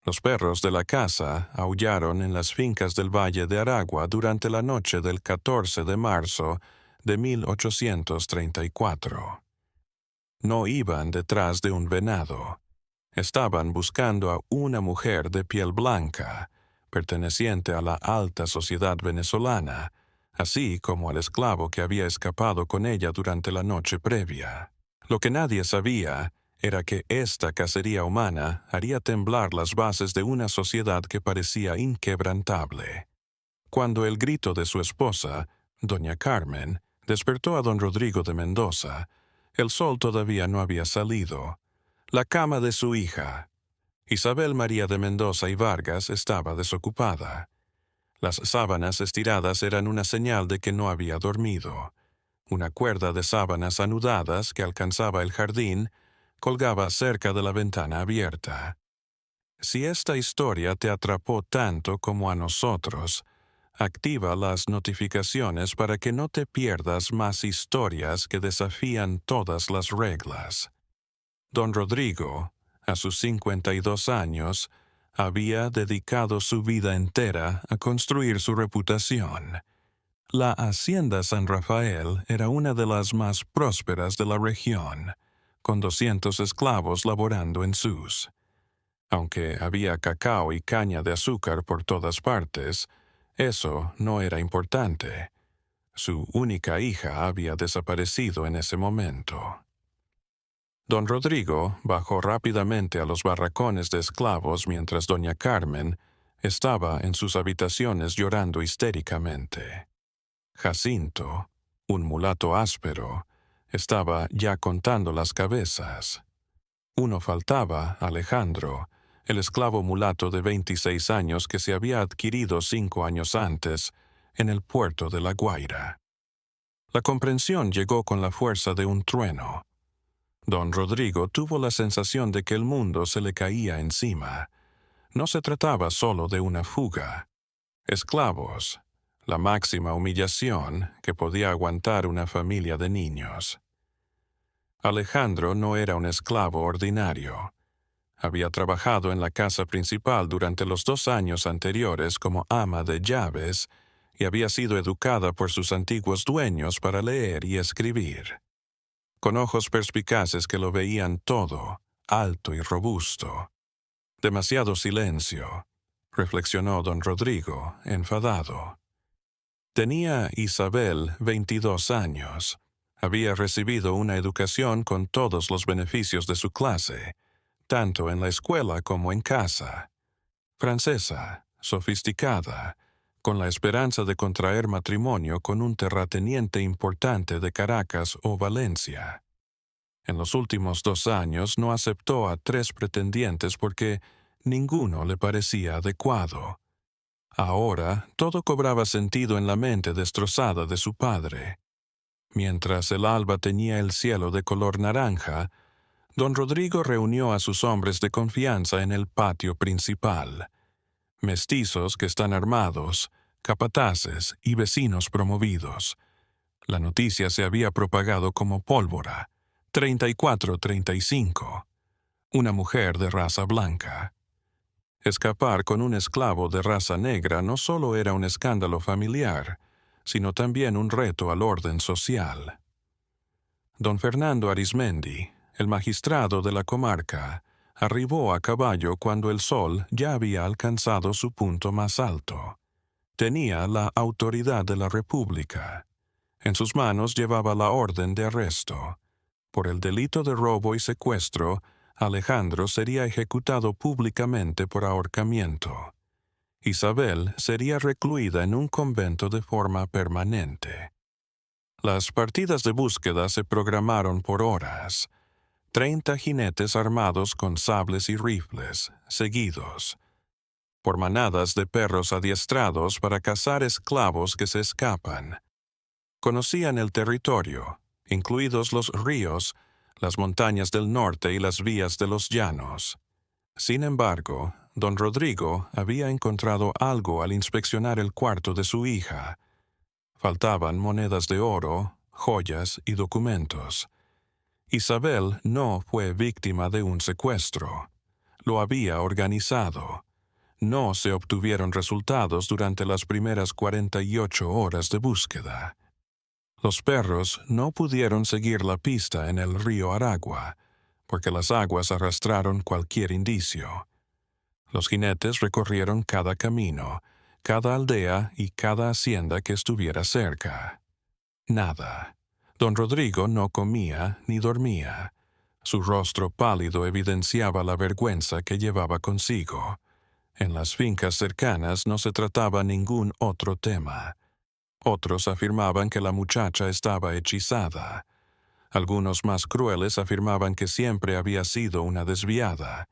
Los perros de la casa aullaron en las fincas del Valle de Aragua durante la noche del 14 de marzo de 1834. No iban detrás de un venado. Estaban buscando a una mujer de piel blanca, perteneciente a la alta sociedad venezolana, así como al esclavo que había escapado con ella durante la noche previa. Lo que nadie sabía era que esta cacería humana haría temblar las bases de una sociedad que parecía inquebrantable. Cuando el grito de su esposa, doña Carmen, despertó a don Rodrigo de Mendoza, el sol todavía no había salido. La cama de su hija, Isabel María de Mendoza y Vargas, estaba desocupada. Las sábanas estiradas eran una señal de que no había dormido. Una cuerda de sábanas anudadas que alcanzaba el jardín colgaba cerca de la ventana abierta. Si esta historia te atrapó tanto como a nosotros, activa las notificaciones para que no te pierdas más historias que desafían todas las reglas. Don Rodrigo, a sus 52 años, había dedicado su vida entera a construir su reputación. La Hacienda San Rafael era una de las más prósperas de la región, con 200 esclavos laborando en sus. Aunque había cacao y caña de azúcar por todas partes, eso no era importante. Su única hija había desaparecido en ese momento. Don Rodrigo bajó rápidamente a los barracones de esclavos mientras doña Carmen estaba en sus habitaciones llorando histéricamente. Jacinto, un mulato áspero, estaba ya contando las cabezas. Uno faltaba, Alejandro, el esclavo mulato de 26 años que se había adquirido 5 años antes en el puerto de La Guaira. La comprensión llegó con la fuerza de un trueno. Don Rodrigo tuvo la sensación de que el mundo se le caía encima. No se trataba solo de una fuga. Esclavos, la máxima humillación que podía aguantar una familia de niños. Alejandro no era un esclavo ordinario. Había trabajado en la casa principal durante los 2 años anteriores como ama de llaves y había sido educada por sus antiguos dueños para leer y escribir. Con ojos perspicaces que lo veían todo, alto y robusto. Demasiado silencio, reflexionó don Rodrigo, enfadado. Tenía Isabel 22 años. Había recibido una educación con todos los beneficios de su clase, tanto en la escuela como en casa. Francesa, sofisticada, con la esperanza de contraer matrimonio con un terrateniente importante de Caracas o Valencia. En los últimos 2 años no aceptó a 3 pretendientes porque ninguno le parecía adecuado. Ahora todo cobraba sentido en la mente destrozada de su padre. Mientras el alba teñía el cielo de color naranja, don Rodrigo reunió a sus hombres de confianza en el patio principal. Mestizos que están armados, capataces y vecinos promovidos. La noticia se había propagado como pólvora. 34-35. Una mujer de raza blanca. Escapar con un esclavo de raza negra no solo era un escándalo familiar, sino también un reto al orden social. Don Fernando Arizmendi, el magistrado de la comarca, arribó a caballo cuando el sol ya había alcanzado su punto más alto. Tenía la autoridad de la República. En sus manos llevaba la orden de arresto. Por el delito de robo y secuestro, Alejandro sería ejecutado públicamente por ahorcamiento. Isabel sería recluida en un convento de forma permanente. Las partidas de búsqueda se programaron por horas. 30 jinetes armados con sables y rifles, seguidos, por manadas de perros adiestrados para cazar esclavos que se escapan. Conocían el territorio, incluidos los ríos, las montañas del norte y las vías de los llanos. Sin embargo, don Rodrigo había encontrado algo al inspeccionar el cuarto de su hija. Faltaban monedas de oro, joyas y documentos. Isabel no fue víctima de un secuestro. lo había organizado. No se obtuvieron resultados durante las primeras 48 horas de búsqueda. Los perros no pudieron seguir la pista en el río Aragua, porque las aguas arrastraron cualquier indicio. Los jinetes recorrieron cada camino, cada aldea y cada hacienda que estuviera cerca. Nada. Don Rodrigo no comía ni dormía. Su rostro pálido evidenciaba la vergüenza que llevaba consigo. En las fincas cercanas no se trataba ningún otro tema. Otros afirmaban que la muchacha estaba hechizada. Algunos más crueles afirmaban que siempre había sido una desviada.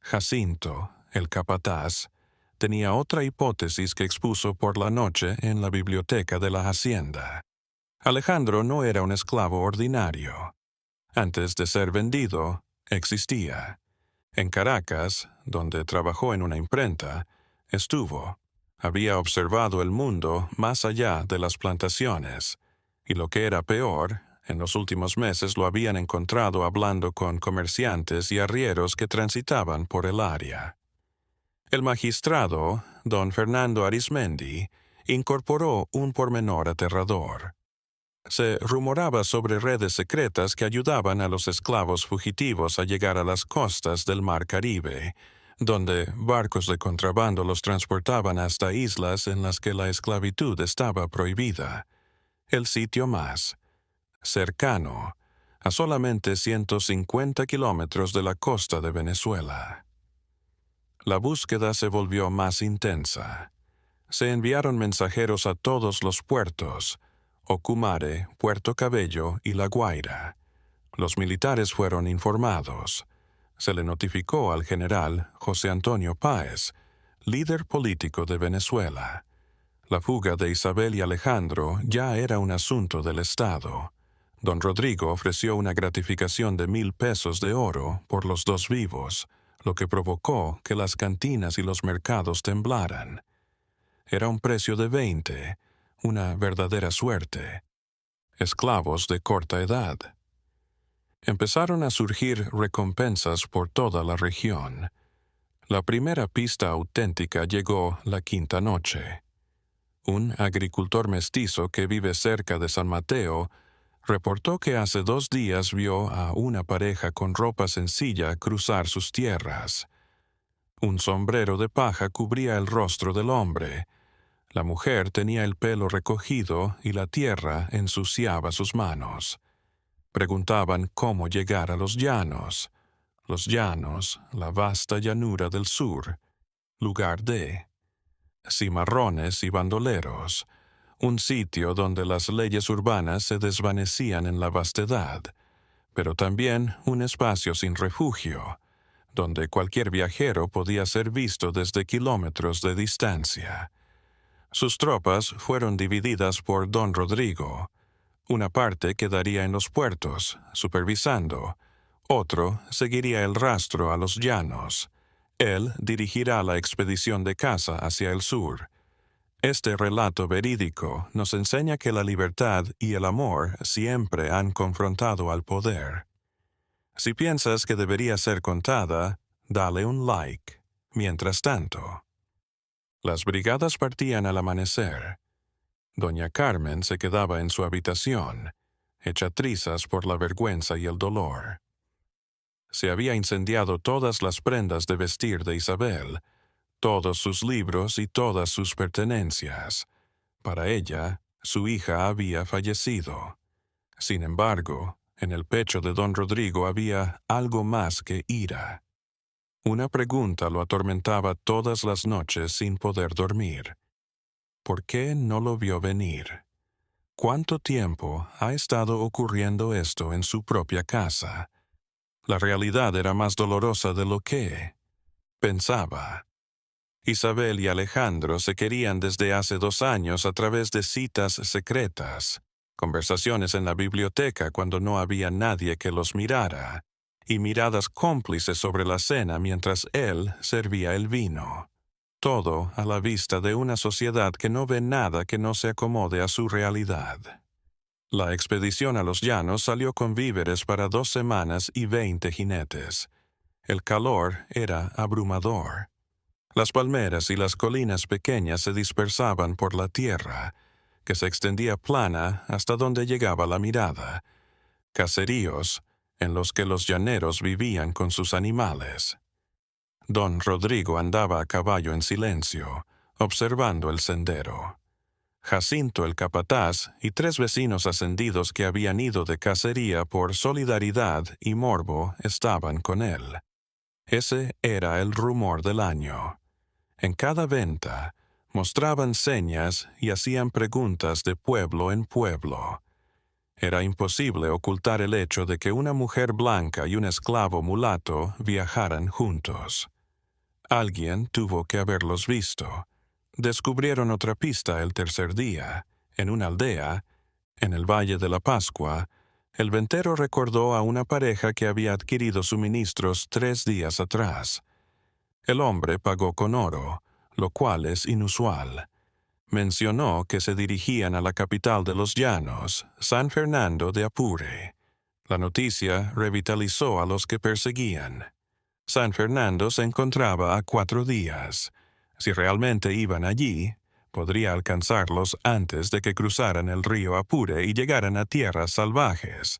Jacinto, el capataz, tenía otra hipótesis que expuso por la noche en la biblioteca de la hacienda. Alejandro no era un esclavo ordinario. Antes de ser vendido, existía. En Caracas, donde trabajó en una imprenta, estuvo. Había observado el mundo más allá de las plantaciones, y lo que era peor, en los últimos meses lo habían encontrado hablando con comerciantes y arrieros que transitaban por el área. El magistrado, don Fernando Arismendi, incorporó un pormenor aterrador. Se rumoraba sobre redes secretas que ayudaban a los esclavos fugitivos a llegar a las costas del Mar Caribe, donde barcos de contrabando los transportaban hasta islas en las que la esclavitud estaba prohibida. El sitio más cercano, a solamente 150 kilómetros de la costa de Venezuela. La búsqueda se volvió más intensa. Se enviaron mensajeros a todos los puertos, Ocumare, Puerto Cabello y La Guaira. Los militares fueron informados. Se le notificó al general José Antonio Páez, líder político de Venezuela. La fuga de Isabel y Alejandro ya era un asunto del Estado. Don Rodrigo ofreció una gratificación de 1,000 pesos de oro por los dos vivos, lo que provocó que las cantinas y los mercados temblaran. Era un precio de 20, una verdadera suerte. Esclavos de corta edad. Empezaron a surgir recompensas por toda la región. La primera pista auténtica llegó la quinta noche. Un agricultor mestizo que vive cerca de San Mateo reportó que hace 2 días vio a una pareja con ropa sencilla cruzar sus tierras. Un sombrero de paja cubría el rostro del hombre. La mujer tenía el pelo recogido y la tierra ensuciaba sus manos. Preguntaban cómo llegar a los llanos. Los llanos, la vasta llanura del sur, lugar de cimarrones y bandoleros, un sitio donde las leyes urbanas se desvanecían en la vastedad, pero también un espacio sin refugio, donde cualquier viajero podía ser visto desde kilómetros de distancia. Sus tropas fueron divididas por don Rodrigo. Una parte quedaría en los puertos, supervisando. Otro seguiría el rastro a los llanos. Él dirigirá la expedición de caza hacia el sur. Este relato verídico nos enseña que la libertad y el amor siempre han confrontado al poder. Si piensas que debería ser contada, dale un like. Mientras tanto, las brigadas partían al amanecer. Doña Carmen se quedaba en su habitación, hecha trizas por la vergüenza y el dolor. Se había incendiado todas las prendas de vestir de Isabel, todos sus libros y todas sus pertenencias. Para ella, su hija había fallecido. Sin embargo, en el pecho de don Rodrigo había algo más que ira. Una pregunta lo atormentaba todas las noches sin poder dormir. ¿Por qué no lo vio venir? ¿Cuánto tiempo ha estado ocurriendo esto en su propia casa? La realidad era más dolorosa de lo que pensaba. Isabel y Alejandro se querían desde hace 2 años a través de citas secretas, conversaciones en la biblioteca cuando no había nadie que los mirara, y miradas cómplices sobre la cena mientras él servía el vino. Todo a la vista de una sociedad que no ve nada que no se acomode a su realidad. La expedición a los llanos salió con víveres para 2 semanas y 20 jinetes. El calor era abrumador. Las palmeras y las colinas pequeñas se dispersaban por la tierra, que se extendía plana hasta donde llegaba la mirada. Caseríos en los que los llaneros vivían con sus animales. Don Rodrigo andaba a caballo en silencio, observando el sendero. Jacinto el capataz y 3 vecinos ascendidos que habían ido de cacería por solidaridad y morbo estaban con él. Ese era el rumor del año. En cada venta mostraban señas y hacían preguntas de pueblo en pueblo. Era imposible ocultar el hecho de que una mujer blanca y un esclavo mulato viajaran juntos. Alguien tuvo que haberlos visto. Descubrieron otra pista el tercer día. En una aldea, en el Valle de la Pascua, el ventero recordó a una pareja que había adquirido suministros 3 días atrás. El hombre pagó con oro, lo cual es inusual. Mencionó que se dirigían a la capital de los llanos, San Fernando de Apure. La noticia revitalizó a los que perseguían. San Fernando se encontraba a 4 días. Si realmente iban allí, podría alcanzarlos antes de que cruzaran el río Apure y llegaran a tierras salvajes.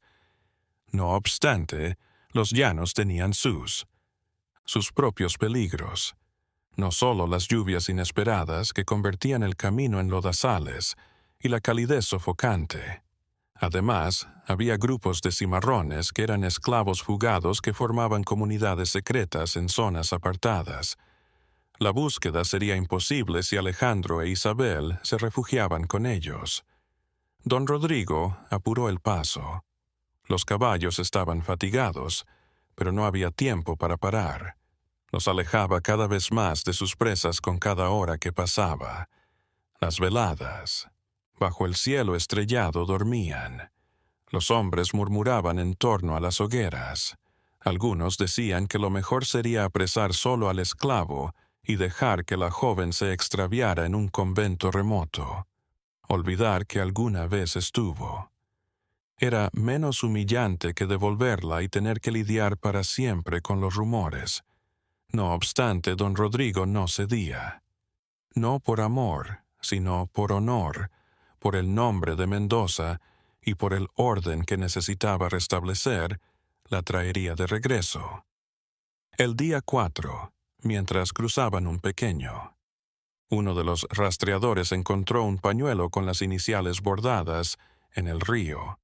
No obstante, los llanos tenían sus propios peligros. No solo las lluvias inesperadas que convertían el camino en lodazales y la calidez sofocante. Además, había grupos de cimarrones que eran esclavos fugados que formaban comunidades secretas en zonas apartadas. La búsqueda sería imposible si Alejandro e Isabel se refugiaban con ellos. Don Rodrigo apuró el paso. Los caballos estaban fatigados, pero no había tiempo para parar. Los alejaba cada vez más de sus presas con cada hora que pasaba. Las veladas, bajo el cielo estrellado, dormían. Los hombres murmuraban en torno a las hogueras. Algunos decían que lo mejor sería apresar solo al esclavo y dejar que la joven se extraviara en un convento remoto. Olvidar que alguna vez estuvo. Era menos humillante que devolverla y tener que lidiar para siempre con los rumores. No obstante, don Rodrigo no cedía. No por amor, sino por honor, por el nombre de Mendoza y por el orden que necesitaba restablecer, la traería de regreso. El día 4, mientras cruzaban un pequeño. Uno de los rastreadores encontró un pañuelo con las iniciales bordadas en el río.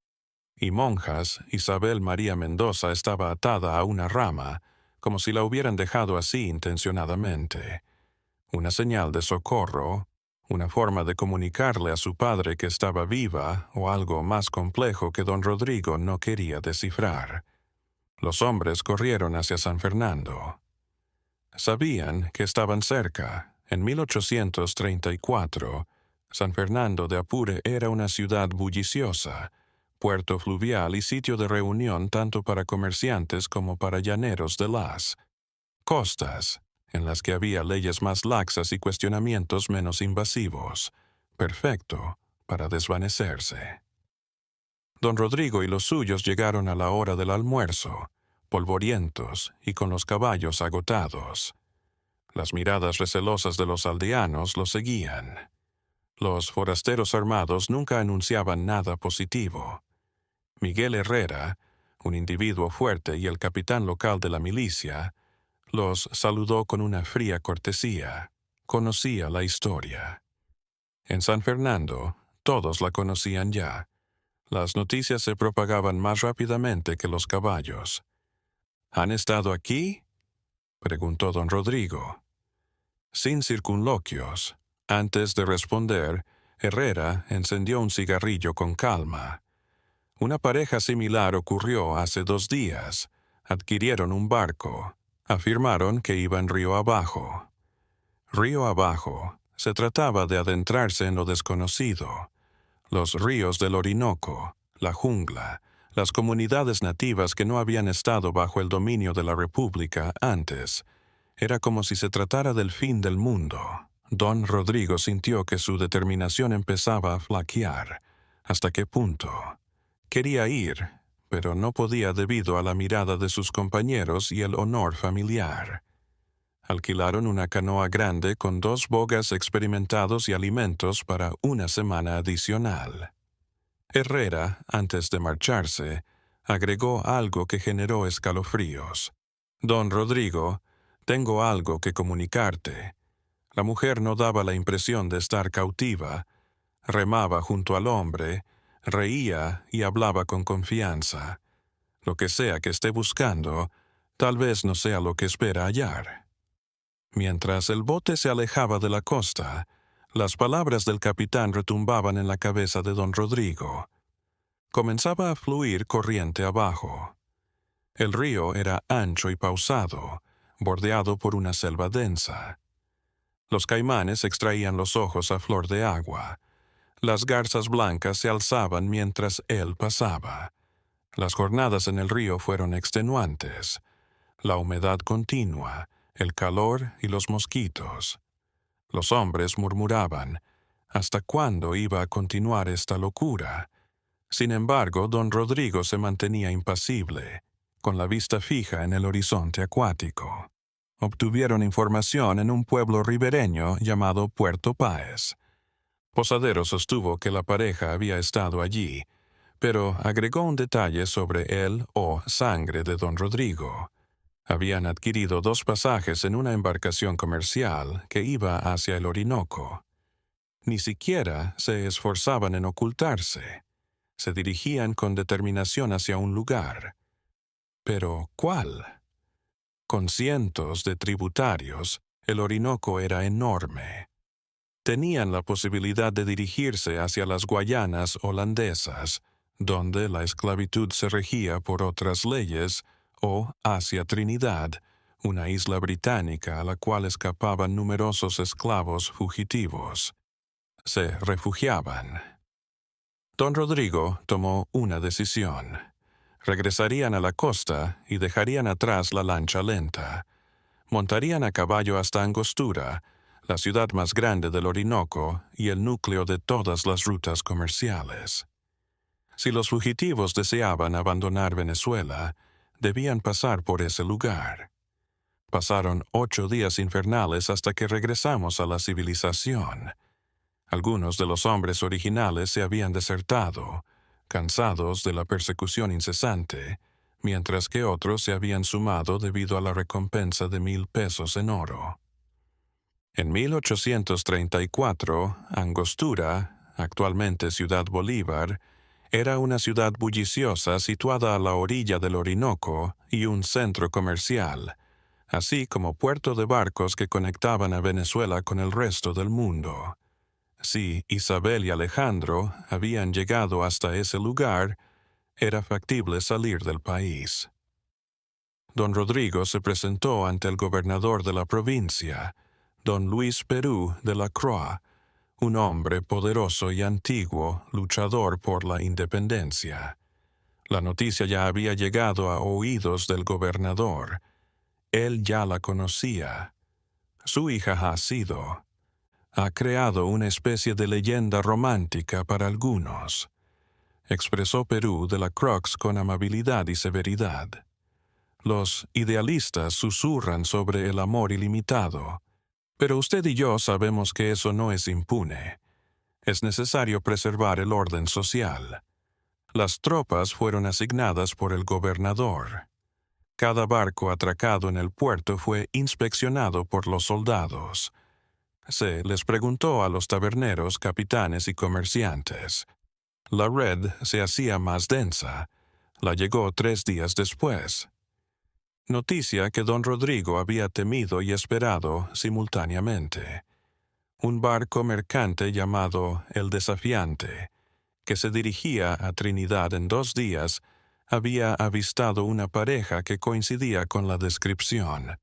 Y monjas, Isabel María Mendoza estaba atada a una rama, como si la hubieran dejado así intencionadamente. Una señal de socorro, una forma de comunicarle a su padre que estaba viva o algo más complejo que don Rodrigo no quería descifrar. Los hombres corrieron hacia San Fernando. Sabían que estaban cerca. En 1834, San Fernando de Apure era una ciudad bulliciosa, puerto fluvial y sitio de reunión tanto para comerciantes como para llaneros de las costas, en las que había leyes más laxas y cuestionamientos menos invasivos, perfecto para desvanecerse. Don Rodrigo y los suyos llegaron a la hora del almuerzo, polvorientos y con los caballos agotados. Las miradas recelosas de los aldeanos los seguían. Los forasteros armados nunca anunciaban nada positivo. Miguel Herrera, un individuo fuerte y el capitán local de la milicia, los saludó con una fría cortesía. Conocía la historia. En San Fernando, todos la conocían ya. Las noticias se propagaban más rápidamente que los caballos. ¿Han estado aquí?, preguntó don Rodrigo. Sin circunloquios. Antes de responder, Herrera encendió un cigarrillo con calma. Una pareja similar ocurrió hace 2 días. Adquirieron un barco. Afirmaron que iban río abajo. Río abajo. Se trataba de adentrarse en lo desconocido. Los ríos del Orinoco, la jungla, las comunidades nativas que no habían estado bajo el dominio de la República antes. Era como si se tratara del fin del mundo. Don Rodrigo sintió que su determinación empezaba a flaquear. ¿Hasta qué punto? Quería ir, pero no podía debido a la mirada de sus compañeros y el honor familiar. Alquilaron una canoa grande con 2 bogas experimentados y alimentos para una semana adicional. Herrera, antes de marcharse, agregó algo que generó escalofríos. «Don Rodrigo, tengo algo que comunicarte». La mujer no daba la impresión de estar cautiva. Remaba junto al hombre, reía y hablaba con confianza. Lo que sea que esté buscando, tal vez no sea lo que espera hallar. Mientras el bote se alejaba de la costa, las palabras del capitán retumbaban en la cabeza de don Rodrigo. Comenzaba a fluir corriente abajo. El río era ancho y pausado, bordeado por una selva densa. Los caimanes extraían los ojos a flor de agua. Las garzas blancas se alzaban mientras él pasaba. Las jornadas en el río fueron extenuantes. La humedad continua, el calor y los mosquitos. Los hombres murmuraban, ¿hasta cuándo iba a continuar esta locura? Sin embargo, don Rodrigo se mantenía impasible, con la vista fija en el horizonte acuático. Obtuvieron información en un pueblo ribereño llamado Puerto Páez. Posadero sostuvo que la pareja había estado allí, pero agregó un detalle sobre él o sangre de don Rodrigo. Habían adquirido 2 pasajes en una embarcación comercial que iba hacia el Orinoco. Ni siquiera se esforzaban en ocultarse. Se dirigían con determinación hacia un lugar. ¿Pero cuál? Con cientos de tributarios, el Orinoco era enorme. Tenían la posibilidad de dirigirse hacia las Guayanas holandesas, donde la esclavitud se regía por otras leyes, o hacia Trinidad, una isla británica a la cual escapaban numerosos esclavos fugitivos. Se refugiaban. Don Rodrigo tomó una decisión. Regresarían a la costa y dejarían atrás la lancha lenta. Montarían a caballo hasta Angostura, la ciudad más grande del Orinoco y el núcleo de todas las rutas comerciales. Si los fugitivos deseaban abandonar Venezuela, debían pasar por ese lugar. Pasaron 8 días infernales hasta que regresamos a la civilización. Algunos de los hombres originales se habían desertado, cansados de la persecución incesante, mientras que otros se habían sumado debido a la recompensa de 1,000 pesos en oro. En 1834, Angostura, actualmente Ciudad Bolívar, era una ciudad bulliciosa situada a la orilla del Orinoco y un centro comercial, así como puerto de barcos que conectaban a Venezuela con el resto del mundo. Si Isabel y Alejandro habían llegado hasta ese lugar, era factible salir del país. Don Rodrigo se presentó ante el gobernador de la provincia, don Luis Perú de la Croix, un hombre poderoso y antiguo, luchador por la independencia. La noticia ya había llegado a oídos del gobernador. Él ya la conocía. Su hija ha creado una especie de leyenda romántica para algunos, expresó Perú de la Croix con amabilidad y severidad. Los idealistas susurran sobre el amor ilimitado, pero usted y yo sabemos que eso no es impune. Es necesario preservar el orden social. Las tropas fueron asignadas por el gobernador. Cada barco atracado en el puerto fue inspeccionado por los soldados. Se les preguntó a los taberneros, capitanes y comerciantes. La red se hacía más densa. La llegó 3 días después. Noticia que don Rodrigo había temido y esperado simultáneamente. Un barco mercante llamado El Desafiante, que se dirigía a Trinidad en 2 días, había avistado una pareja que coincidía con la descripción.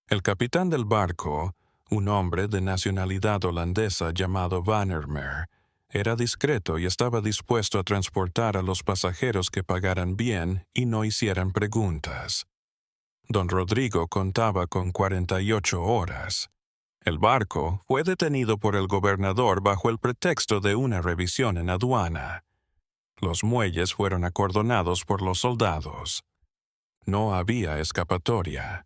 El capitán del barco, un hombre de nacionalidad holandesa llamado Van der Meer, era discreto y estaba dispuesto a transportar a los pasajeros que pagaran bien y no hicieran preguntas. Don Rodrigo contaba con 48 horas. El barco fue detenido por el gobernador bajo el pretexto de una revisión en aduana. Los muelles fueron acordonados por los soldados. No había escapatoria.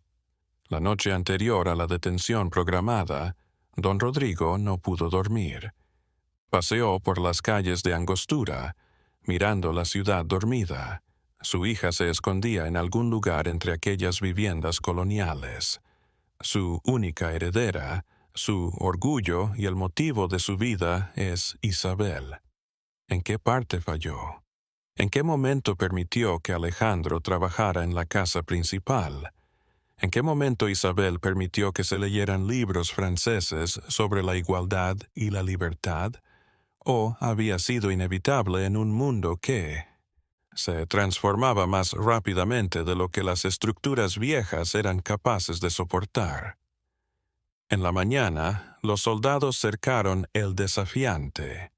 La noche anterior a la detención programada, don Rodrigo no pudo dormir. Paseó por las calles de Angostura, mirando la ciudad dormida. Su hija se escondía en algún lugar entre aquellas viviendas coloniales. Su única heredera, su orgullo y el motivo de su vida es Isabel. ¿En qué parte falló? ¿En qué momento permitió que Alejandro trabajara en la casa principal? ¿En qué momento Isabel permitió que se leyeran libros franceses sobre la igualdad y la libertad? ¿O había sido inevitable en un mundo que se transformaba más rápidamente de lo que las estructuras viejas eran capaces de soportar? En la mañana, los soldados cercaron el Desafiante.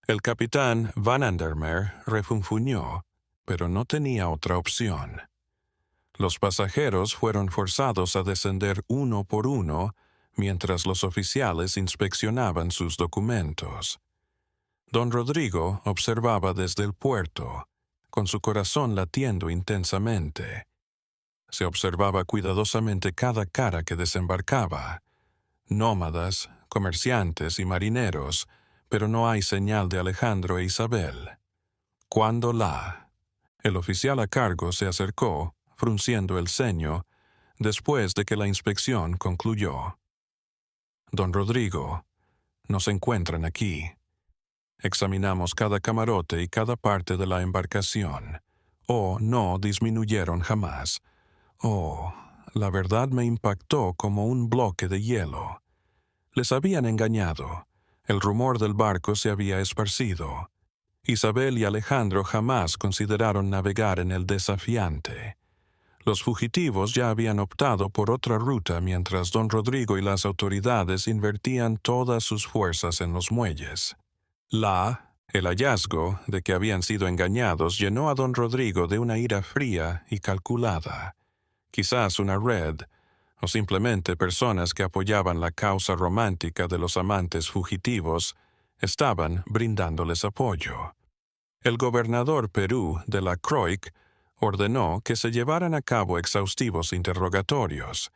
El capitán Van Andermer refunfuñó, pero no tenía otra opción. Los pasajeros fueron forzados a descender uno por uno mientras los oficiales inspeccionaban sus documentos. Don Rodrigo observaba desde el puerto, con su corazón latiendo intensamente. Se observaba cuidadosamente cada cara que desembarcaba. Nómadas, comerciantes y marineros, pero no hay señal de Alejandro e Isabel. ¿Cuándo la? El oficial a cargo se acercó, frunciendo el ceño, después de que la inspección concluyó. Don Rodrigo, no se encuentran aquí. Examinamos cada camarote y cada parte de la embarcación. No disminuyeron jamás. La verdad me impactó como un bloque de hielo. Les habían engañado. El rumor del barco se había esparcido. Isabel y Alejandro jamás consideraron navegar en el Desafiante. Los fugitivos ya habían optado por otra ruta mientras don Rodrigo y las autoridades invertían todas sus fuerzas en los muelles. El hallazgo de que habían sido engañados llenó a don Rodrigo de una ira fría y calculada. Quizás una red, o simplemente personas que apoyaban la causa romántica de los amantes fugitivos, estaban brindándoles apoyo. El gobernador Perú de la Croix ordenó que se llevaran a cabo exhaustivos interrogatorios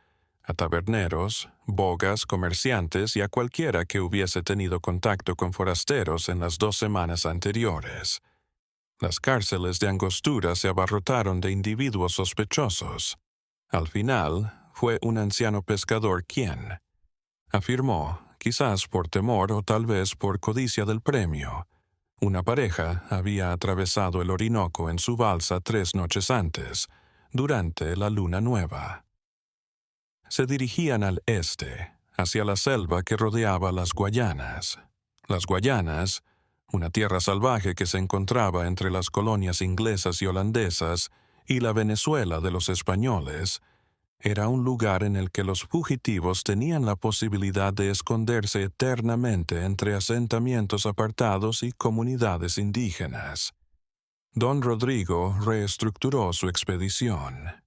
a taberneros, bogas, comerciantes y a cualquiera que hubiese tenido contacto con forasteros en las 2 semanas anteriores. Las cárceles de Angostura se abarrotaron de individuos sospechosos. Al final, fue un anciano pescador quien afirmó, quizás por temor o tal vez por codicia del premio, una pareja había atravesado el Orinoco en su balsa 3 noches antes, durante la luna nueva. Se dirigían al este, hacia la selva que rodeaba las Guayanas. Las Guayanas, una tierra salvaje que se encontraba entre las colonias inglesas y holandesas y la Venezuela de los españoles, era un lugar en el que los fugitivos tenían la posibilidad de esconderse eternamente entre asentamientos apartados y comunidades indígenas. Don Rodrigo reestructuró su expedición.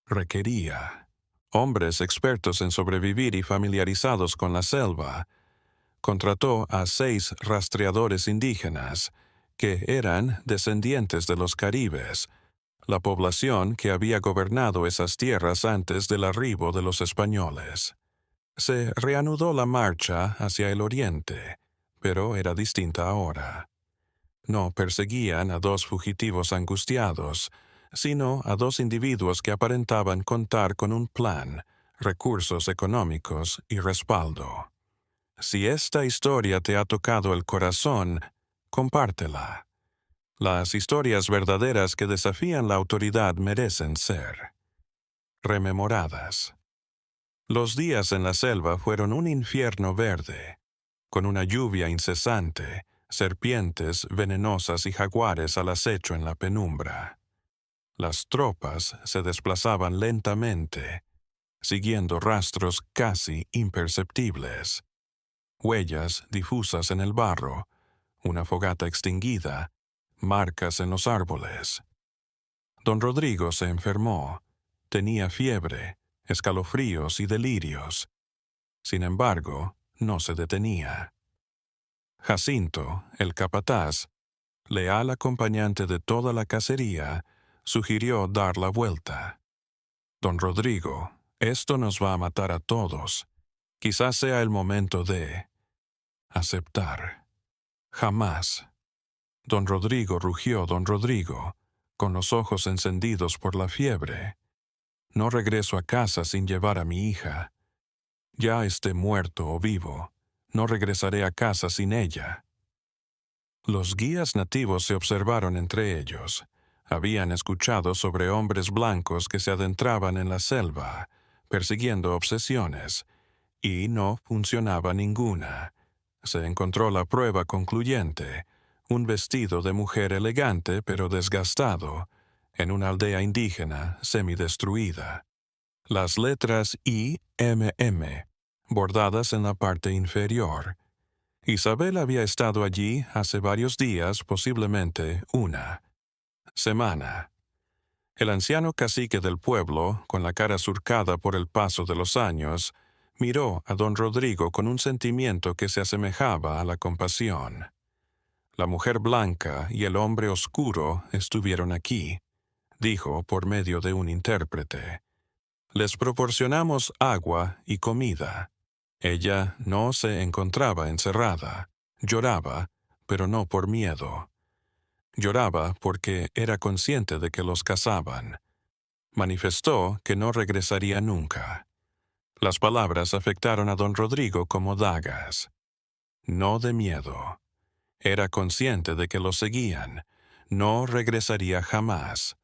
Requería hombres expertos en sobrevivir y familiarizados con la selva. Contrató a 6 rastreadores indígenas, que eran descendientes de los caribes, la población que había gobernado esas tierras antes del arribo de los españoles. Se reanudó la marcha hacia el oriente, pero era distinta ahora. No perseguían a 2 fugitivos angustiados, sino a 2 individuos que aparentaban contar con un plan, recursos económicos y respaldo. Si esta historia te ha tocado el corazón, compártela. Las historias verdaderas que desafían la autoridad merecen ser rememoradas. Los días en la selva fueron un infierno verde, con una lluvia incesante, serpientes venenosas y jaguares al acecho en la penumbra. Las tropas se desplazaban lentamente, siguiendo rastros casi imperceptibles. Huellas difusas en el barro, una fogata extinguida, marcas en los árboles. Don Rodrigo se enfermó. Tenía fiebre, escalofríos y delirios. Sin embargo, no se detenía. Jacinto, el capataz, leal acompañante de toda la cacería, sugirió dar la vuelta. Don Rodrigo, esto nos va a matar a todos. Quizás sea el momento de aceptar. Jamás. Don Rodrigo rugió don Rodrigo, con los ojos encendidos por la fiebre. No regreso a casa sin llevar a mi hija. Ya esté muerto o vivo, no regresaré a casa sin ella. Los guías nativos se observaron entre ellos. Habían escuchado sobre hombres blancos que se adentraban en la selva, persiguiendo obsesiones, y no funcionaba ninguna. Se encontró la prueba concluyente, un vestido de mujer elegante pero desgastado, en una aldea indígena semidestruida. Las letras IMM, bordadas en la parte inferior. Isabel había estado allí hace varios días, posiblemente una semana. El anciano cacique del pueblo, con la cara surcada por el paso de los años, miró a don Rodrigo con un sentimiento que se asemejaba a la compasión. La mujer blanca y el hombre oscuro estuvieron aquí, dijo por medio de un intérprete. Les proporcionamos agua y comida. Ella no se encontraba encerrada. Lloraba, pero no por miedo. Lloraba porque era consciente de que los cazaban. Manifestó que no regresaría nunca. Las palabras afectaron a don Rodrigo como dagas. No de miedo. Era consciente de que lo seguían. No regresaría jamás.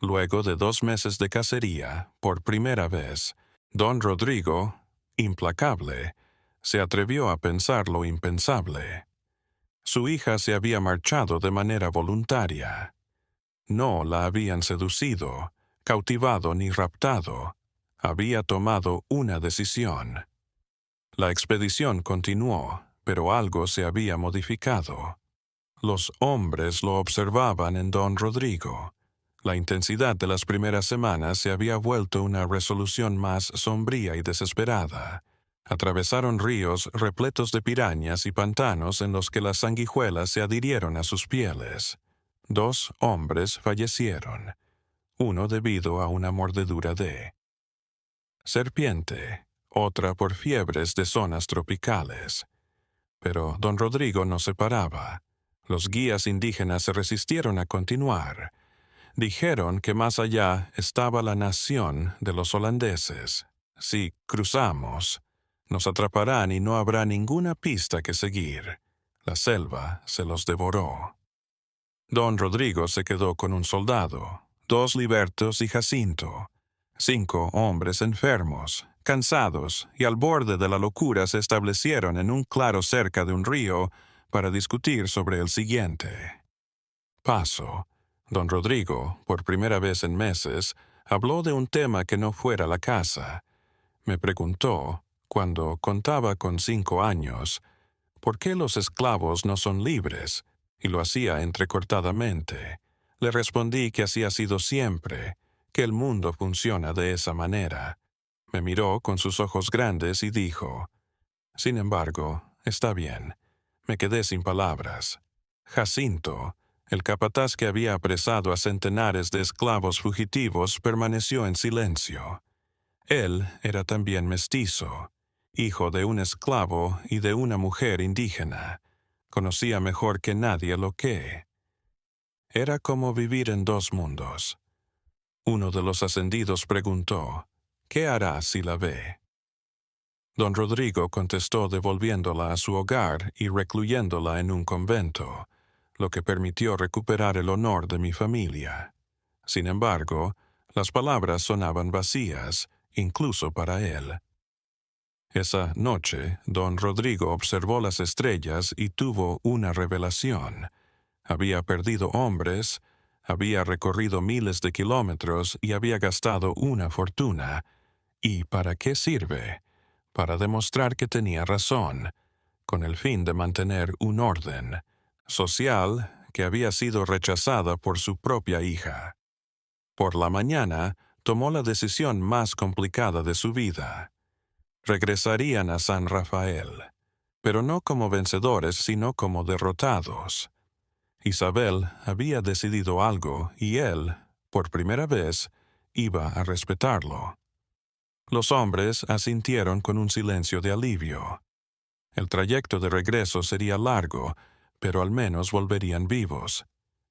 Luego de 2 meses de cacería, por primera vez, don Rodrigo, implacable, se atrevió a pensar lo impensable. Su hija se había marchado de manera voluntaria. No la habían seducido, cautivado ni raptado. Había tomado una decisión. La expedición continuó, pero algo se había modificado. Los hombres lo observaban en don Rodrigo. La intensidad de las primeras semanas se había vuelto una resolución más sombría y desesperada. Atravesaron ríos repletos de pirañas y pantanos en los que las sanguijuelas se adhirieron a sus pieles. 2 hombres fallecieron, uno debido a una mordedura de serpiente, otra por fiebres de zonas tropicales. Pero don Rodrigo no se paraba. Los guías indígenas se resistieron a continuar. Dijeron que más allá estaba la nación de los holandeses. Si cruzamos, nos atraparán y no habrá ninguna pista que seguir. La selva se los devoró. Don Rodrigo se quedó con un soldado, 2 libertos y Jacinto. 5 hombres enfermos, cansados y al borde de la locura se establecieron en un claro cerca de un río para discutir sobre el siguiente paso. Don Rodrigo, por primera vez en meses, habló de un tema que no fuera la caza. Me preguntó, cuando contaba con 5 años, ¿por qué los esclavos no son libres? Y lo hacía entrecortadamente. Le respondí que así ha sido siempre, que el mundo funciona de esa manera. Me miró con sus ojos grandes y dijo, sin embargo, está bien. Me quedé sin palabras. Jacinto, el capataz que había apresado a centenares de esclavos fugitivos, permaneció en silencio. Él era también mestizo, hijo de un esclavo y de una mujer indígena. Conocía mejor que nadie lo que era como vivir en 2 mundos. Uno de los ascendidos preguntó, ¿qué hará si la ve? Don Rodrigo contestó devolviéndola a su hogar y recluyéndola en un convento, lo que permitió recuperar el honor de mi familia. Sin embargo, las palabras sonaban vacías, incluso para él. Esa noche, don Rodrigo observó las estrellas y tuvo una revelación. Había perdido hombres, había recorrido miles de kilómetros y había gastado una fortuna. ¿Y para qué sirve? Para demostrar que tenía razón, con el fin de mantener un orden social que había sido rechazada por su propia hija. Por la mañana, tomó la decisión más complicada de su vida. Regresarían a San Rafael, pero no como vencedores, sino como derrotados. Isabel había decidido algo y él, por primera vez, iba a respetarlo. Los hombres asintieron con un silencio de alivio. El trayecto de regreso sería largo, pero al menos volverían vivos.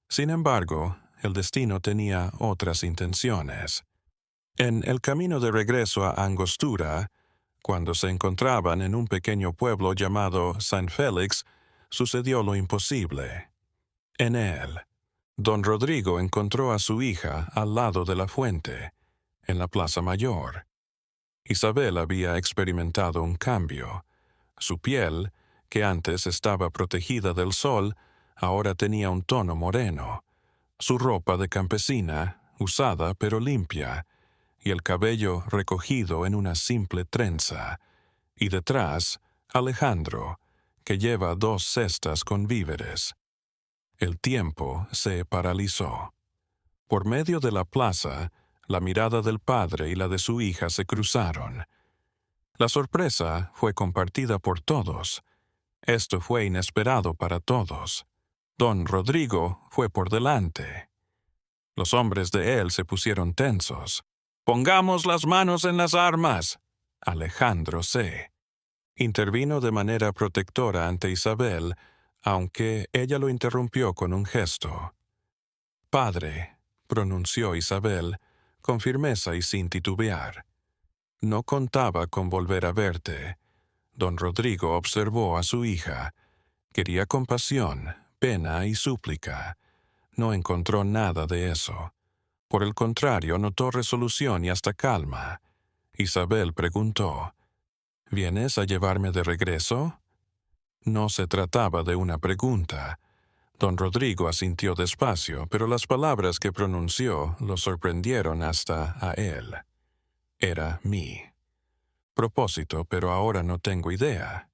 Sin embargo, el destino tenía otras intenciones. En el camino de regreso a Angostura, cuando se encontraban en un pequeño pueblo llamado San Félix, sucedió lo imposible. En él, don Rodrigo encontró a su hija al lado de la fuente, en la Plaza Mayor. Isabel había experimentado un cambio. Su piel, que antes estaba protegida del sol, ahora tenía un tono moreno. Su ropa de campesina, usada pero limpia, y el cabello recogido en una simple trenza. Y detrás, Alejandro, que lleva 2 cestas con víveres. El tiempo se paralizó. Por medio de la plaza, la mirada del padre y la de su hija se cruzaron. La sorpresa fue compartida por todos. Esto fue inesperado para todos. Don Rodrigo fue por delante. Los hombres de él se pusieron tensos. «¡Pongamos las manos en las armas!» Alejandro C. intervino de manera protectora ante Isabel, aunque ella lo interrumpió con un gesto. «Padre», pronunció Isabel, con firmeza y sin titubear. «No contaba con volver a verte». Don Rodrigo observó a su hija. Quería compasión, pena y súplica. No encontró nada de eso. Por el contrario, notó resolución y hasta calma. Isabel preguntó, «¿Vienes a llevarme de regreso?» No se trataba de una pregunta. Don Rodrigo asintió despacio, pero las palabras que pronunció lo sorprendieron hasta a él. Era mí. Propósito, pero ahora no tengo idea.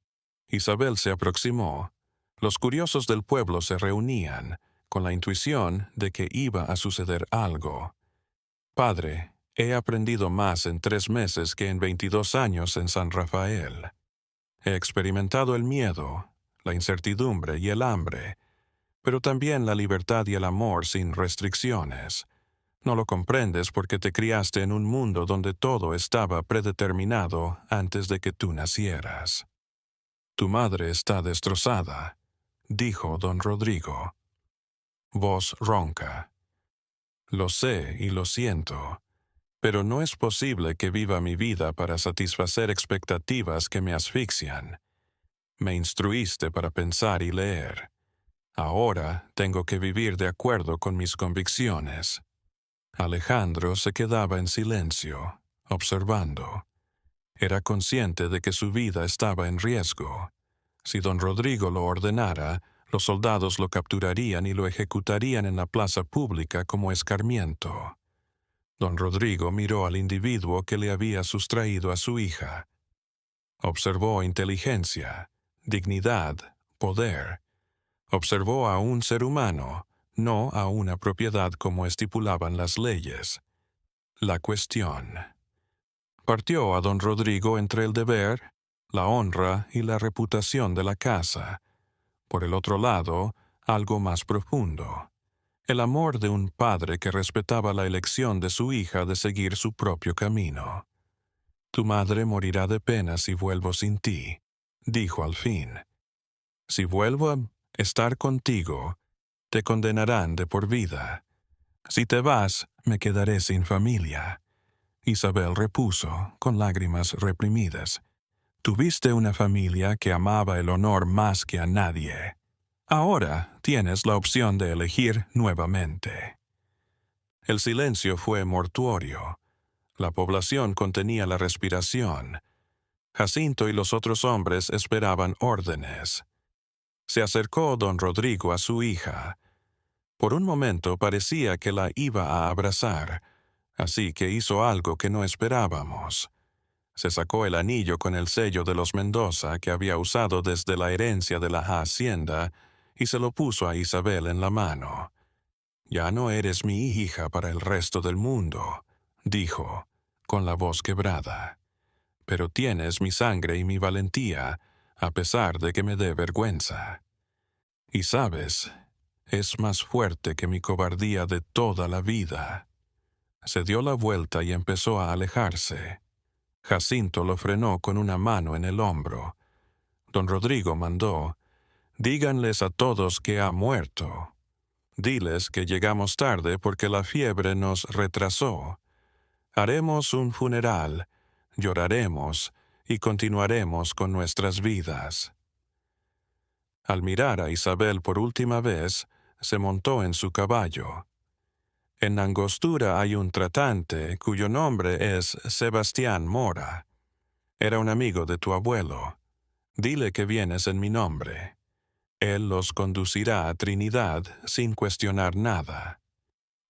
Isabel se aproximó. Los curiosos del pueblo se reunían, con la intuición de que iba a suceder algo. «Padre, he aprendido más en 3 meses que en 22 años en San Rafael. He experimentado el miedo, la incertidumbre y el hambre, pero también la libertad y el amor sin restricciones. No lo comprendes porque te criaste en un mundo donde todo estaba predeterminado antes de que tú nacieras. Tu madre está destrozada», dijo don Rodrigo. Voz ronca. «Lo sé y lo siento, pero no es posible que viva mi vida para satisfacer expectativas que me asfixian. Me instruiste para pensar y leer. Ahora tengo que vivir de acuerdo con mis convicciones». Alejandro se quedaba en silencio, observando. Era consciente de que su vida estaba en riesgo. Si don Rodrigo lo ordenara, los soldados lo capturarían y lo ejecutarían en la plaza pública como escarmiento. Don Rodrigo miró al individuo que le había sustraído a su hija. Observó inteligencia, dignidad, poder. Observó a un ser humano, no a una propiedad como estipulaban las leyes. La cuestión. Partió a don Rodrigo entre el deber, la honra y la reputación de la casa. Por el otro lado, algo más profundo. El amor de un padre que respetaba la elección de su hija de seguir su propio camino. «Tu madre morirá de pena si vuelvo sin ti», dijo al fin. «Si vuelvo a estar contigo, te condenarán de por vida. Si te vas, me quedaré sin familia». Isabel repuso, con lágrimas reprimidas. «Tuviste una familia que amaba el honor más que a nadie. Ahora tienes la opción de elegir nuevamente». El silencio fue mortuorio. La población contenía la respiración. Jacinto y los otros hombres esperaban órdenes. Se acercó don Rodrigo a su hija. Por un momento parecía que la iba a abrazar, así que hizo algo que no esperábamos. Se sacó el anillo con el sello de los Mendoza que había usado desde la herencia de la hacienda y se lo puso a Isabel en la mano. «Ya no eres mi hija para el resto del mundo», dijo, con la voz quebrada. «Pero tienes mi sangre y mi valentía, a pesar de que me dé vergüenza. Y sabes, es más fuerte que mi cobardía de toda la vida. Se dio la vuelta y empezó a alejarse. Jacinto lo frenó con una mano en el hombro. Don Rodrigo mandó: «Díganles a todos que ha muerto. Diles que llegamos tarde porque la fiebre nos retrasó. Haremos un funeral, lloraremos y continuaremos con nuestras vidas». Al mirar a Isabel por última vez, se montó en su caballo. En Angostura hay un tratante cuyo nombre es Sebastián Mora. Era un amigo de tu abuelo. Dile que vienes en mi nombre. Él los conducirá a Trinidad sin cuestionar nada.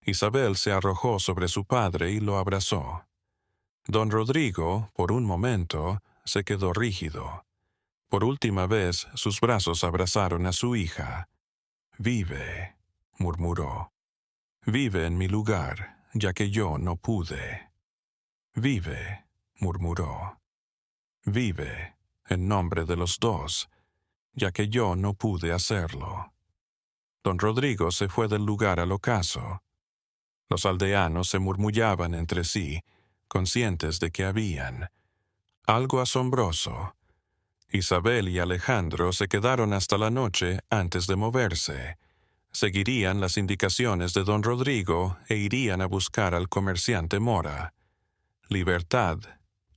Isabel se arrojó sobre su padre y lo abrazó. Don Rodrigo, por un momento, se quedó rígido. Por última vez, sus brazos abrazaron a su hija. «Vive», murmuró. «Vive en mi lugar, ya que yo no pude». «Vive», murmuró. «Vive, en nombre de los dos, ya que yo no pude hacerlo». Don Rodrigo se fue del lugar al ocaso. Los aldeanos se murmullaban entre sí, conscientes de que habían algo asombroso. Isabel y Alejandro se quedaron hasta la noche antes de moverse. Seguirían las indicaciones de don Rodrigo e irían a buscar al comerciante Mora. Libertad,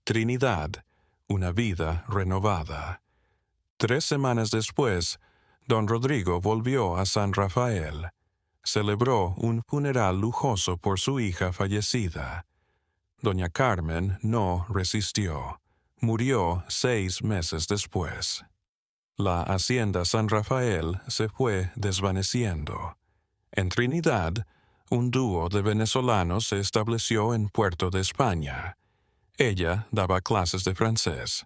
Trinidad, una vida renovada. 3 semanas después, don Rodrigo volvió a San Rafael. Celebró un funeral lujoso por su hija fallecida. Doña Carmen no resistió. Murió 6 meses después. La hacienda San Rafael se fue desvaneciendo. En Trinidad, un dúo de venezolanos se estableció en Puerto de España. Ella daba clases de francés.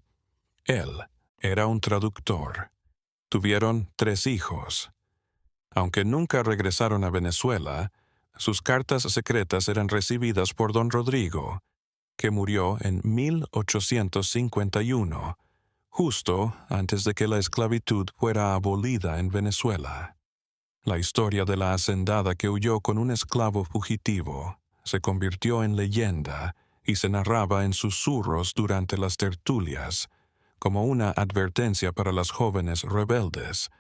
Él era un traductor. Tuvieron 3 hijos. Aunque nunca regresaron a Venezuela, sus cartas secretas eran recibidas por don Rodrigo, que murió en 1851, justo antes de que la esclavitud fuera abolida en Venezuela. La historia de la hacendada que huyó con un esclavo fugitivo se convirtió en leyenda y se narraba en susurros durante las tertulias, como una advertencia para las jóvenes rebeldes,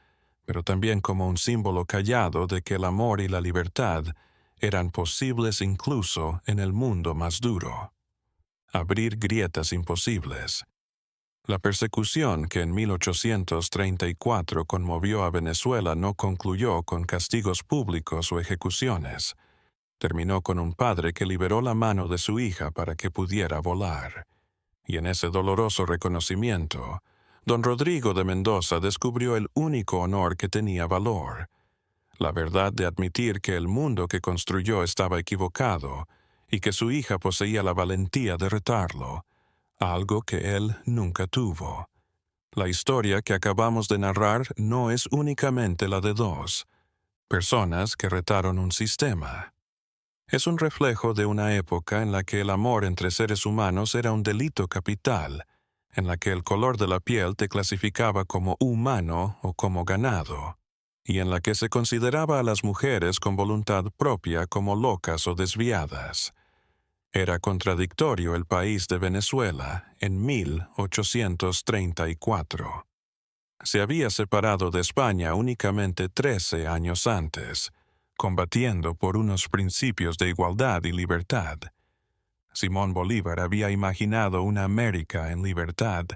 pero también como un símbolo callado de que el amor y la libertad eran posibles incluso en el mundo más duro. Abrir grietas imposibles. La persecución que en 1834 conmovió a Venezuela no concluyó con castigos públicos o ejecuciones. Terminó con un padre que liberó la mano de su hija para que pudiera volar. Y en ese doloroso reconocimiento, don Rodrigo de Mendoza descubrió el único honor que tenía valor: la verdad de admitir que el mundo que construyó estaba equivocado y que su hija poseía la valentía de retarlo, algo que él nunca tuvo. La historia que acabamos de narrar no es únicamente la de 2 personas que retaron un sistema. Es un reflejo de una época en la que el amor entre seres humanos era un delito capital, en la que el color de la piel te clasificaba como humano o como ganado, y en la que se consideraba a las mujeres con voluntad propia como locas o desviadas. Era contradictorio el país de Venezuela en 1834. Se había separado de España únicamente 13 años antes, combatiendo por unos principios de igualdad y libertad. Simón Bolívar había imaginado una América en libertad.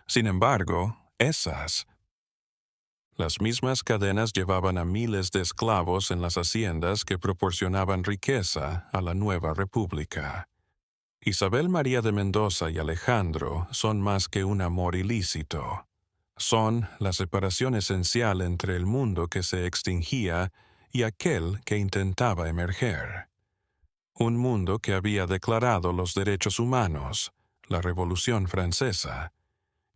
Sin embargo, las mismas cadenas llevaban a miles de esclavos en las haciendas que proporcionaban riqueza a la nueva república. Isabel María de Mendoza y Alejandro son más que un amor ilícito. Son la separación esencial entre el mundo que se extinguía y aquel que intentaba emerger. Un mundo que había declarado los derechos humanos, la Revolución Francesa,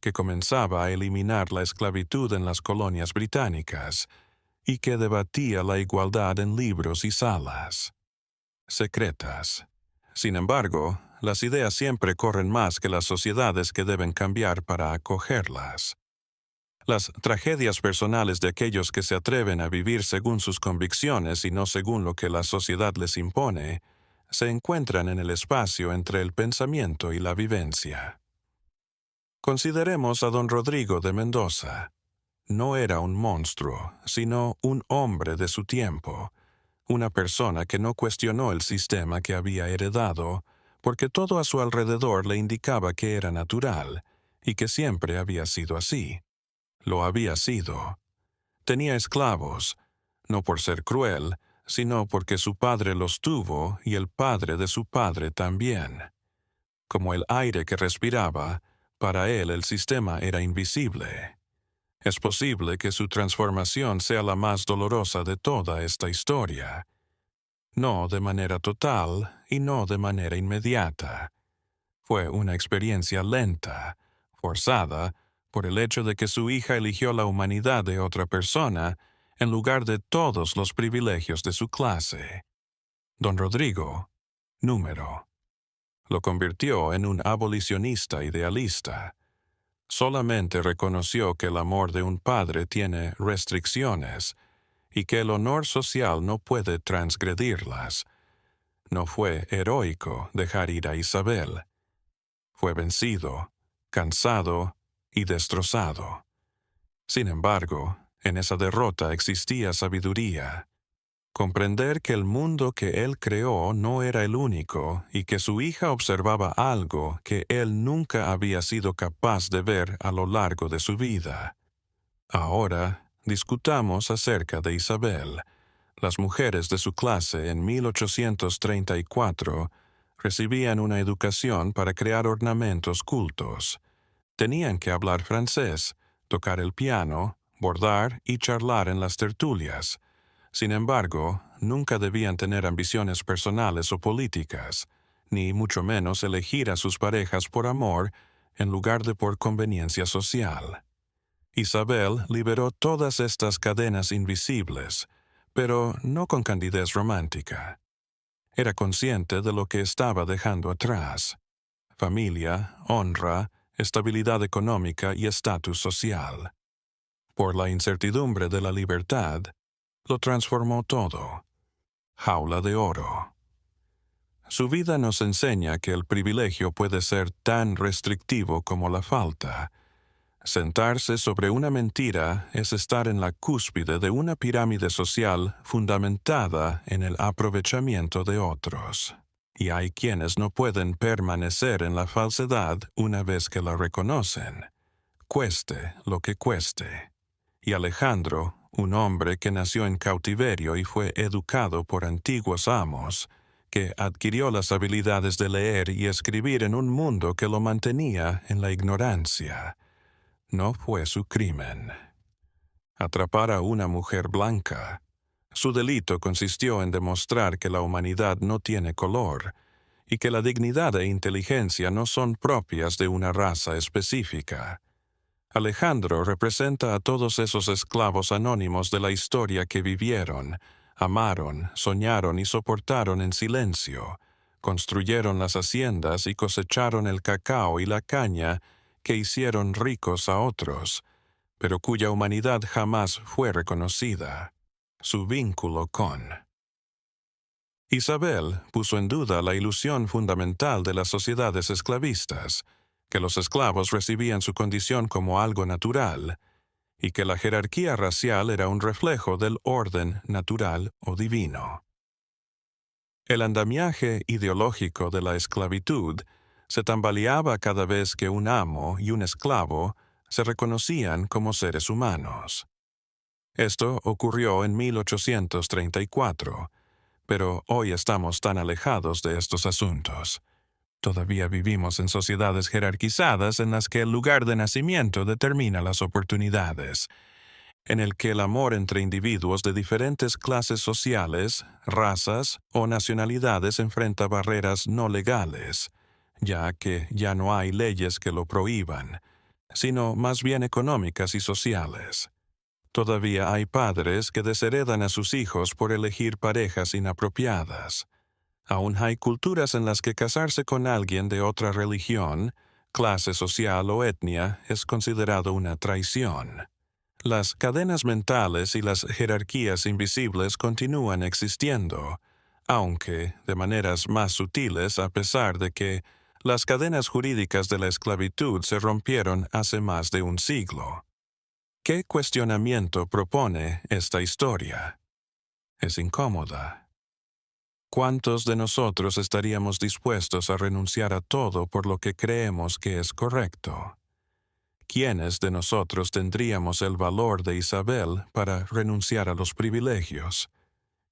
que comenzaba a eliminar la esclavitud en las colonias británicas y que debatía la igualdad en libros y salas. Secretas. Sin embargo, las ideas siempre corren más que las sociedades que deben cambiar para acogerlas. Las tragedias personales de aquellos que se atreven a vivir según sus convicciones y no según lo que la sociedad les impone, se encuentran en el espacio entre el pensamiento y la vivencia. Consideremos a don Rodrigo de Mendoza. No era un monstruo, sino un hombre de su tiempo, una persona que no cuestionó el sistema que había heredado, porque todo a su alrededor le indicaba que era natural, y que siempre había sido así. Lo había sido. Tenía esclavos, no por ser cruel, sino porque su padre los tuvo y el padre de su padre también. Como el aire que respiraba, para él el sistema era invisible. Es posible que su transformación sea la más dolorosa de toda esta historia. No de manera total y no de manera inmediata. Fue una experiencia lenta, forzada, por el hecho de que su hija eligió la humanidad de otra persona en lugar de todos los privilegios de su clase. Don Rodrigo, número, lo convirtió en un abolicionista idealista. Solamente reconoció que el amor de un padre tiene restricciones y que el honor social no puede transgredirlas. No fue heroico dejar ir a Isabel. Fue vencido, cansado y destrozado. Sin embargo, en esa derrota existía sabiduría. Comprender que el mundo que él creó no era el único y que su hija observaba algo que él nunca había sido capaz de ver a lo largo de su vida. Ahora, discutamos acerca de Isabel. Las mujeres de su clase en 1834 recibían una educación para crear ornamentos cultos. Tenían que hablar francés, tocar el piano, bordar y charlar en las tertulias. Sin embargo, nunca debían tener ambiciones personales o políticas, ni mucho menos elegir a sus parejas por amor en lugar de por conveniencia social. Isabel liberó todas estas cadenas invisibles, pero no con candidez romántica. Era consciente de lo que estaba dejando atrás: familia, honra, estabilidad económica y estatus social. Por la incertidumbre de la libertad, lo transformó todo. Jaula de oro. Su vida nos enseña que el privilegio puede ser tan restrictivo como la falta. Sentarse sobre una mentira es estar en la cúspide de una pirámide social fundamentada en el aprovechamiento de otros. Y hay quienes no pueden permanecer en la falsedad una vez que la reconocen, cueste lo que cueste. Y Alejandro, un hombre que nació en cautiverio y fue educado por antiguos amos, que adquirió las habilidades de leer y escribir en un mundo que lo mantenía en la ignorancia, no fue su crimen. Atrapar a una mujer blanca. Su delito consistió en demostrar que la humanidad no tiene color y que la dignidad e inteligencia no son propias de una raza específica. Alejandro representa a todos esos esclavos anónimos de la historia que vivieron, amaron, soñaron y soportaron en silencio, construyeron las haciendas y cosecharon el cacao y la caña que hicieron ricos a otros, pero cuya humanidad jamás fue reconocida. Su vínculo con Isabel puso en duda la ilusión fundamental de las sociedades esclavistas, que los esclavos recibían su condición como algo natural, y que la jerarquía racial era un reflejo del orden natural o divino. El andamiaje ideológico de la esclavitud se tambaleaba cada vez que un amo y un esclavo se reconocían como seres humanos. Esto ocurrió en 1834, pero hoy estamos tan alejados de estos asuntos. Todavía vivimos en sociedades jerarquizadas en las que el lugar de nacimiento determina las oportunidades, en el que el amor entre individuos de diferentes clases sociales, razas o nacionalidades enfrenta barreras no legales, ya que ya no hay leyes que lo prohíban, sino más bien económicas y sociales. Todavía hay padres que desheredan a sus hijos por elegir parejas inapropiadas. Aún hay culturas en las que casarse con alguien de otra religión, clase social o etnia es considerado una traición. Las cadenas mentales y las jerarquías invisibles continúan existiendo, aunque de maneras más sutiles a pesar de que las cadenas jurídicas de la esclavitud se rompieron hace más de un siglo. ¿Qué cuestionamiento propone esta historia? Es incómoda. ¿Cuántos de nosotros estaríamos dispuestos a renunciar a todo por lo que creemos que es correcto? ¿Quiénes de nosotros tendríamos el valor de Isabel para renunciar a los privilegios?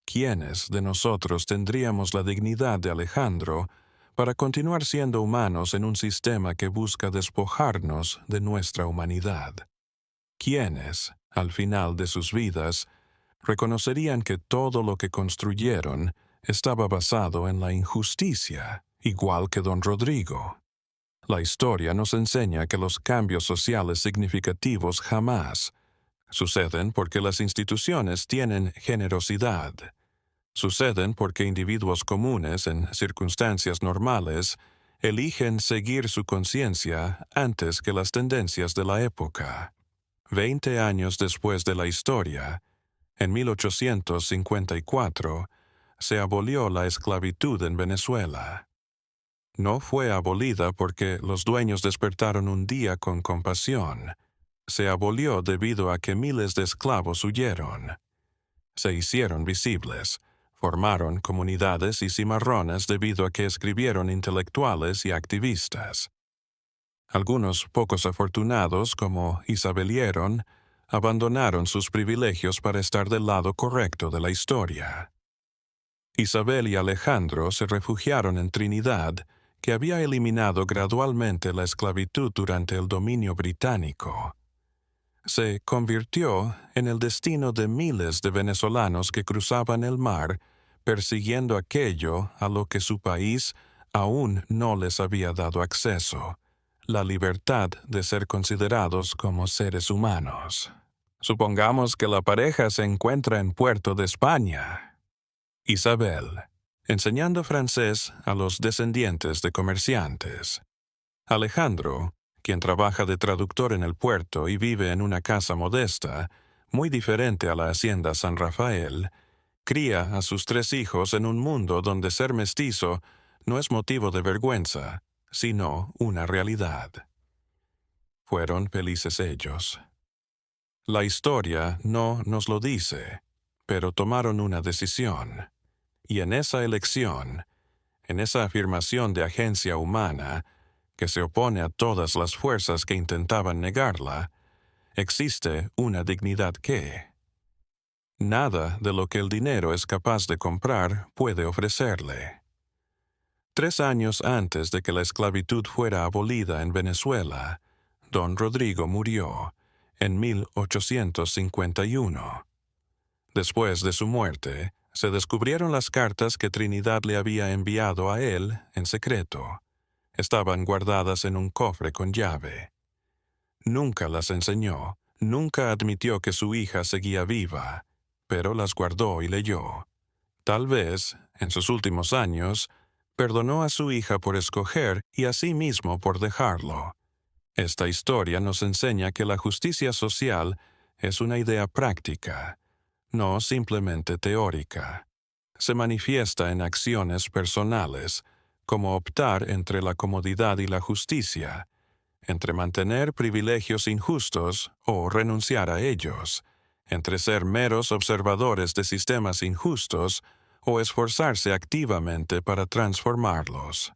¿Quiénes de nosotros tendríamos la dignidad de Alejandro para continuar siendo humanos en un sistema que busca despojarnos de nuestra humanidad? ¿Quiénes, al final de sus vidas, reconocerían que todo lo que construyeron estaba basado en la injusticia, igual que don Rodrigo? La historia nos enseña que los cambios sociales significativos jamás suceden porque las instituciones tienen generosidad. Suceden porque individuos comunes en circunstancias normales eligen seguir su conciencia antes que las tendencias de la época. 20 años después de la historia, en 1854, se abolió la esclavitud en Venezuela. No fue abolida porque los dueños despertaron un día con compasión. Se abolió debido a que miles de esclavos huyeron. Se hicieron visibles, formaron comunidades y cimarrones debido a que escribieron intelectuales y activistas. Algunos pocos afortunados, como Isabelieron, abandonaron sus privilegios para estar del lado correcto de la historia. Isabel y Alejandro se refugiaron en Trinidad, que había eliminado gradualmente la esclavitud durante el dominio británico. Se convirtió en el destino de miles de venezolanos que cruzaban el mar persiguiendo aquello a lo que su país aún no les había dado acceso, la libertad de ser considerados como seres humanos. Supongamos que la pareja se encuentra en Puerto de España. Isabel, enseñando francés a los descendientes de comerciantes. Alejandro, quien trabaja de traductor en el puerto y vive en una casa modesta, muy diferente a la hacienda San Rafael, cría a sus 3 hijos en un mundo donde ser mestizo no es motivo de vergüenza, sino una realidad. Fueron felices ellos. La historia no nos lo dice, pero tomaron una decisión. Y en esa elección, en esa afirmación de agencia humana, que se opone a todas las fuerzas que intentaban negarla, existe una dignidad que nada de lo que el dinero es capaz de comprar puede ofrecerle. 3 años antes de que la esclavitud fuera abolida en Venezuela, don Rodrigo murió en 1851. Después de su muerte, se descubrieron las cartas que Trinidad le había enviado a él en secreto. Estaban guardadas en un cofre con llave. Nunca las enseñó, nunca admitió que su hija seguía viva, pero las guardó y leyó. Tal vez, en sus últimos años, perdonó a su hija por escoger y a sí mismo por dejarlo. Esta historia nos enseña que la justicia social es una idea práctica, no simplemente teórica. Se manifiesta en acciones personales, como optar entre la comodidad y la justicia, entre mantener privilegios injustos o renunciar a ellos, entre ser meros observadores de sistemas injustos o esforzarse activamente para transformarlos.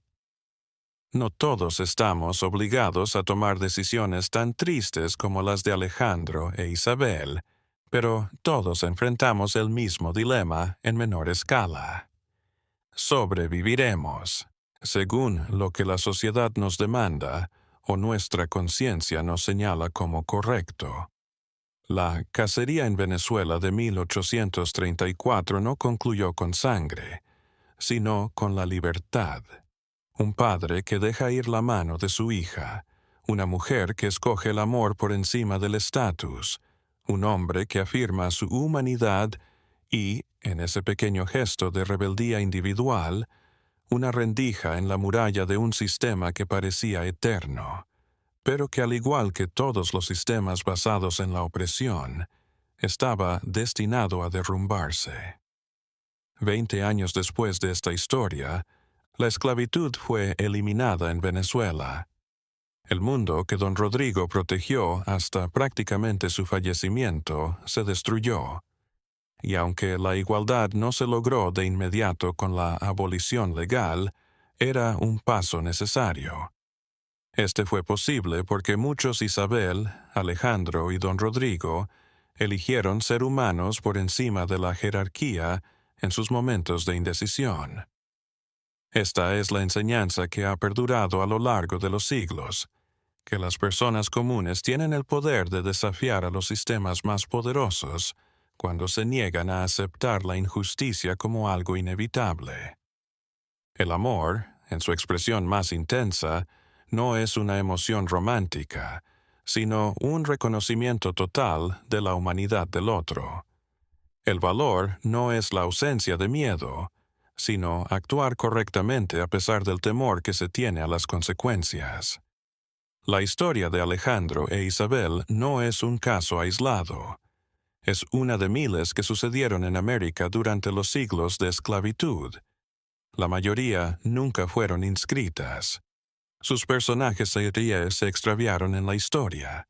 No todos estamos obligados a tomar decisiones tan tristes como las de Alejandro e Isabel, pero todos enfrentamos el mismo dilema en menor escala. Sobreviviremos, según lo que la sociedad nos demanda o nuestra conciencia nos señala como correcto. La cacería en Venezuela de 1834 no concluyó con sangre, sino con la libertad. Un padre que deja ir la mano de su hija, una mujer que escoge el amor por encima del estatus, un hombre que afirma su humanidad y, en ese pequeño gesto de rebeldía individual, una rendija en la muralla de un sistema que parecía eterno, pero que al igual que todos los sistemas basados en la opresión, estaba destinado a derrumbarse. 20 años después de esta historia, la esclavitud fue eliminada en Venezuela. El mundo que don Rodrigo protegió hasta prácticamente su fallecimiento se destruyó. Y aunque la igualdad no se logró de inmediato con la abolición legal, era un paso necesario. Este fue posible porque muchos Isabel, Alejandro y don Rodrigo eligieron ser humanos por encima de la jerarquía en sus momentos de indecisión. Esta es la enseñanza que ha perdurado a lo largo de los siglos, que las personas comunes tienen el poder de desafiar a los sistemas más poderosos cuando se niegan a aceptar la injusticia como algo inevitable. El amor, en su expresión más intensa, no es una emoción romántica, sino un reconocimiento total de la humanidad del otro. El valor no es la ausencia de miedo, sino actuar correctamente a pesar del temor que se tiene a las consecuencias. La historia de Alejandro e Isabel no es un caso aislado. Es una de miles que sucedieron en América durante los siglos de esclavitud. La mayoría nunca fueron inscritas. Sus personajes se extraviaron en la historia.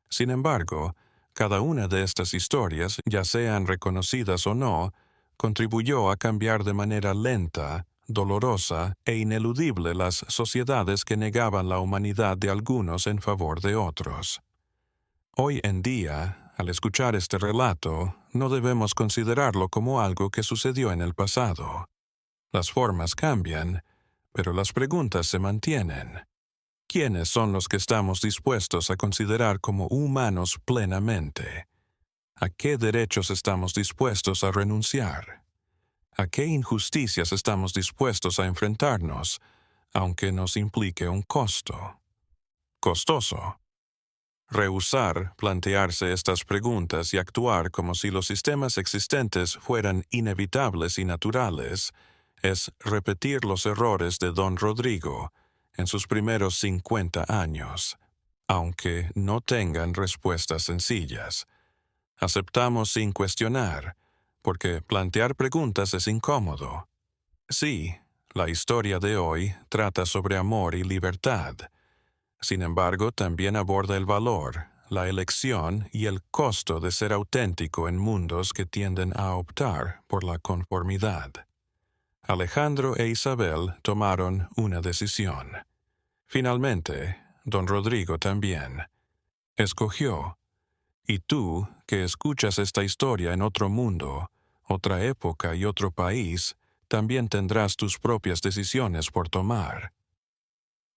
Sin embargo, cada una de estas historias, ya sean reconocidas o no, contribuyó a cambiar de manera lenta, dolorosa e ineludible las sociedades que negaban la humanidad de algunos en favor de otros. Hoy en día, al escuchar este relato, no debemos considerarlo como algo que sucedió en el pasado. Las formas cambian, pero las preguntas se mantienen. ¿Quiénes son los que estamos dispuestos a considerar como humanos plenamente? ¿A qué derechos estamos dispuestos a renunciar? ¿A qué injusticias estamos dispuestos a enfrentarnos, aunque nos implique un costo? Costoso. Rehusar plantearse estas preguntas y actuar como si los sistemas existentes fueran inevitables y naturales es repetir los errores de don Rodrigo en sus primeros 50 años, aunque no tengan respuestas sencillas. Aceptamos sin cuestionar, porque plantear preguntas es incómodo. Sí, la historia de hoy trata sobre amor y libertad. Sin embargo, también aborda el valor, la elección y el costo de ser auténtico en mundos que tienden a optar por la conformidad. Alejandro e Isabel tomaron una decisión. Finalmente, don Rodrigo también. Escogió. Y tú, que escuchas esta historia en otro mundo, otra época y otro país, también tendrás tus propias decisiones por tomar.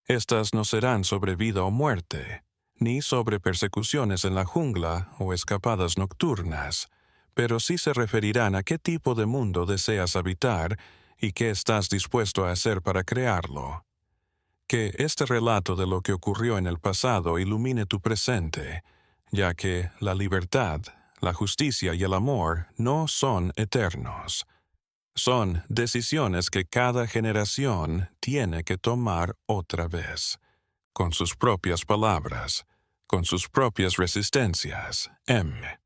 Estas no serán sobre vida o muerte, ni sobre persecuciones en la jungla o escapadas nocturnas, pero sí se referirán a qué tipo de mundo deseas habitar y qué estás dispuesto a hacer para crearlo. Que este relato de lo que ocurrió en el pasado ilumine tu presente, ya que la libertad, la justicia y el amor no son eternos. Son decisiones que cada generación tiene que tomar otra vez, con sus propias palabras, con sus propias resistencias. M.